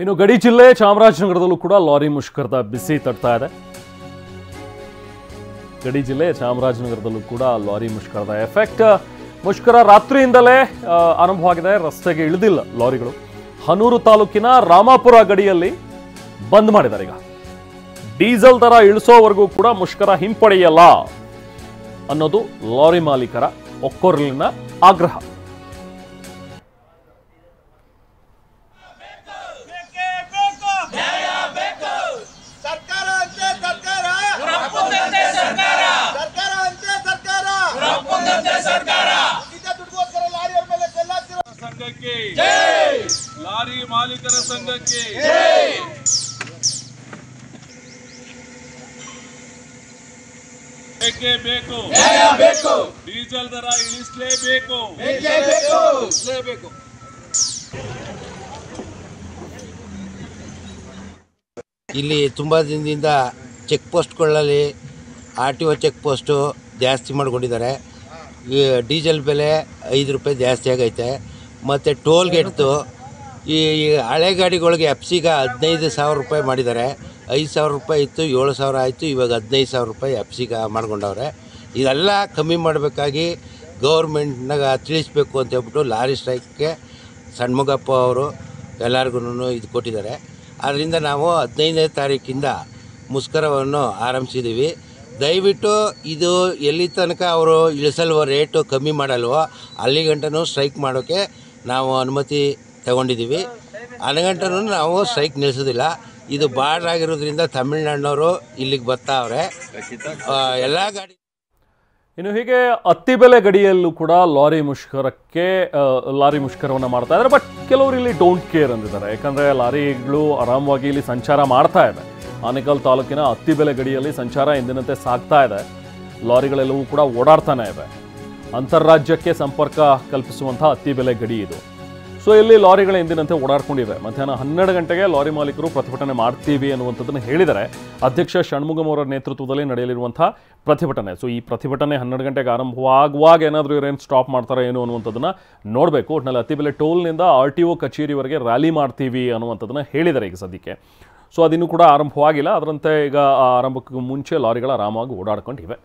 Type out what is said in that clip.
ಇನ್ನು ಗಡಿ ಜಿಲ್ಲೆ ಚಾಮರಾಜನಗರದಲ್ಲೂ ಕೂಡ ಲಾರಿ ಮುಷ್ಕರದ ಬಿಸಿ ತಟ್ತಾ ಇದೆ. ಗಡಿ ಜಿಲ್ಲೆ ಚಾಮರಾಜನಗರದಲ್ಲೂ ಕೂಡ ಲಾರಿ ಮುಷ್ಕರದ ಎಫೆಕ್ಟ್. ಮುಷ್ಕರ ರಾತ್ರಿಯಿಂದಲೇ ಆರಂಭವಾಗಿದೆ. ರಸ್ತೆಗೆ ಇಳಿದಿಲ್ಲ ಲಾರಿಗಳು. ಹನೂರು ತಾಲೂಕಿನ ರಾಮಾಪುರ ಗಡಿಯಲ್ಲಿ ಬಂದ್ ಮಾಡಿದ್ದಾರೆ. ಈಗ ಡೀಸೆಲ್ ದರ ಇಳಿಸೋವರೆಗೂ ಕೂಡ ಮುಷ್ಕರ ಹಿಂಪಡೆಯಲ್ಲ ಅನ್ನೋದು ಲಾರಿ ಮಾಲೀಕರ ಒಕ್ಕೊರಲಿನ ಆಗ್ರಹ. ಲಾರಿ ಮಾಲೀಕರ ಸಂಘಕ್ಕೆ ಬೇಕೇ ಬೇಕು, ಡೀಸೆಲ್ ದರ ಇಳಿಸಲೇಬೇಕು. ಇಲ್ಲಿ ತುಂಬ ದಿನದಿಂದ ಚೆಕ್ ಪೋಸ್ಟ್ಗಳಲ್ಲಿ RTO ಚೆಕ್ ಪೋಸ್ಟು ಜಾಸ್ತಿ ಮಾಡ್ಕೊಂಡಿದ್ದಾರೆ. ಈ ಡೀಸೆಲ್ ಬೆಲೆ 5 ರೂಪಾಯಿ ಜಾಸ್ತಿ ಆಗೈತೆ. ಮತ್ತು ಟೋಲ್ ಗೇಟ್ದು ಈ ಹಳೆ ಗಾಡಿಗಳಿಗೆ ಎಫ್ಸಿಗೆ 15,000 ರೂಪಾಯಿ ಮಾಡಿದ್ದಾರೆ. 5,000 ರೂಪಾಯಿ ಇತ್ತು, 7,000 ಆಯಿತು. ಇವಾಗ 15,000 ರೂಪಾಯಿ ಎಫ್ಸಿಗೆ ಮಾಡ್ಕೊಂಡವ್ರೆ. ಇದೆಲ್ಲ ಕಮ್ಮಿ ಮಾಡಬೇಕಾಗಿ ಗೌರ್ಮೆಂಟ್ನಾಗ ತಿಳಿಸ್ಬೇಕು ಅಂತ ಹೇಳ್ಬಿಟ್ಟು ಲಾರಿ ಸ್ಟ್ರೈಕ್ಗೆ ಷಣ್ಮುಗಪ್ಪ ಅವರು ಎಲ್ಲರಿಗೂ ಇದು ಕೊಟ್ಟಿದ್ದಾರೆ. ಆದ್ದರಿಂದ ನಾವು 15ನೇ ತಾರೀಕಿಂದ ಮುಷ್ಕರವನ್ನು ಆರಂಭಿಸಿದ್ದೀವಿ. ದಯವಿಟ್ಟು ಇದು ಎಲ್ಲಿ ತನಕ ಅವರು ಇಳಿಸಲ್ವೋ, ರೇಟು ಕಮ್ಮಿ ಮಾಡಲ್ವೋ ಅಲ್ಲಿ ಗಂಟನೂ ಸ್ಟ್ರೈಕ್ ಮಾಡೋಕ್ಕೆ ನಾವು ಅನುಮತಿ ತಗೊಂಡಿದ್ದೀವಿ. ಅನಗಂಟನೂ ನಾವು ಸ್ಟ್ರೈಕ್ ನಿಲ್ಲಿಸೋದಿಲ್ಲ. ಇದು ಬಾರ್ಡರ್ ಆಗಿರೋದ್ರಿಂದ ತಮಿಳ್ನಾಡಿನವರು ಇಲ್ಲಿಗೆ ಬರ್ತಾವ್ರೆ ಎಲ್ಲ ಗಾಡಿ. ಇನ್ನು ಹೀಗೆ ಅತ್ತಿಬೆಲೆ ಗಡಿಯಲ್ಲೂ ಕೂಡ ಲಾರಿ ಮುಷ್ಕರವನ್ನು ಮಾಡ್ತಾ ಇದ್ದಾರೆ. ಬಟ್ ಕೆಲವರು ಇಲ್ಲಿ ಡೋಂಟ್ ಕೇರ್ ಅಂದಿದ್ದಾರೆ. ಯಾಕಂದರೆ ಲಾರಿಗಳು ಆರಾಮವಾಗಿ ಇಲ್ಲಿ ಸಂಚಾರ ಮಾಡ್ತಾ ಇದೆ. ಆನೇಕಲ್ ತಾಲೂಕಿನ ಅತ್ತಿಬೆಲೆ ಗಡಿಯಲ್ಲಿ ಸಂಚಾರ ಎಂದಿನಂತೆ ಸಾಗ್ತಾ ಇದೆ. ಲಾರಿಗಳೆಲ್ಲವೂ ಕೂಡ ಓಡಾಡ್ತಾನೆ ಇದೆ. ಅಂತಾರಾಜ್ಯಕ್ಕೆ ಸಂಪರ್ಕ ಕಲ್ಪಿಸುವಂತಹ ಅತ್ತಿಬೆಲೆ ಗಡಿ ಇದು. ಸೊ ಇಲ್ಲಿ ಲಾರಿಗಳು ಎಂದಿನಂತೆ ಓಡಾಡ್ಕೊಂಡಿವೆ. ಮಧ್ಯಾಹ್ನ 12 ಗಂಟೆಗೆ ಲಾರಿ ಮಾಲೀಕರು ಪ್ರತಿಭಟನೆ ಮಾಡ್ತೀವಿ ಅನ್ನುವಂಥದ್ದನ್ನು ಹೇಳಿದರೆ ಅಧ್ಯಕ್ಷ ಷಣ್ಮುಗಂ ಅವರ ನೇತೃತ್ವದಲ್ಲಿ ನಡೆಯಲಿರುವಂತಹ ಪ್ರತಿಭಟನೆ. ಸೊ ಈ ಪ್ರತಿಭಟನೆ 12 ಗಂಟೆಗೆ ಆರಂಭವಾಗುವಾಗ ಏನಾದರೂ ಇವರೇನು ಸ್ಟಾಪ್ ಮಾಡ್ತಾರೆ ಏನು ಅನ್ನುವಂಥದ್ದನ್ನು ನೋಡಬೇಕು. ಒಟ್ಟಿನಲ್ಲಿ ಅತ್ತಿಬೆಲೆ ಟೋಲ್ನಿಂದ RTO ಕಚೇರಿವರೆಗೆ ರ್ಯಾಲಿ ಮಾಡ್ತೀವಿ ಅನ್ನುವಂಥದ್ದನ್ನು ಹೇಳಿದ್ದಾರೆ ಈಗ ಸದ್ಯಕ್ಕೆ. ಸೊ ಅದಿನ್ನೂ ಕೂಡ ಆರಂಭವಾಗಿಲ್ಲ. ಅದರಂತೆ ಈಗ ಆರಂಭಕ್ಕೂ ಮುಂಚೆ ಲಾರಿಗಳು ಆರಾಮಾಗಿ ಓಡಾಡ್ಕೊಂಡಿವೆ.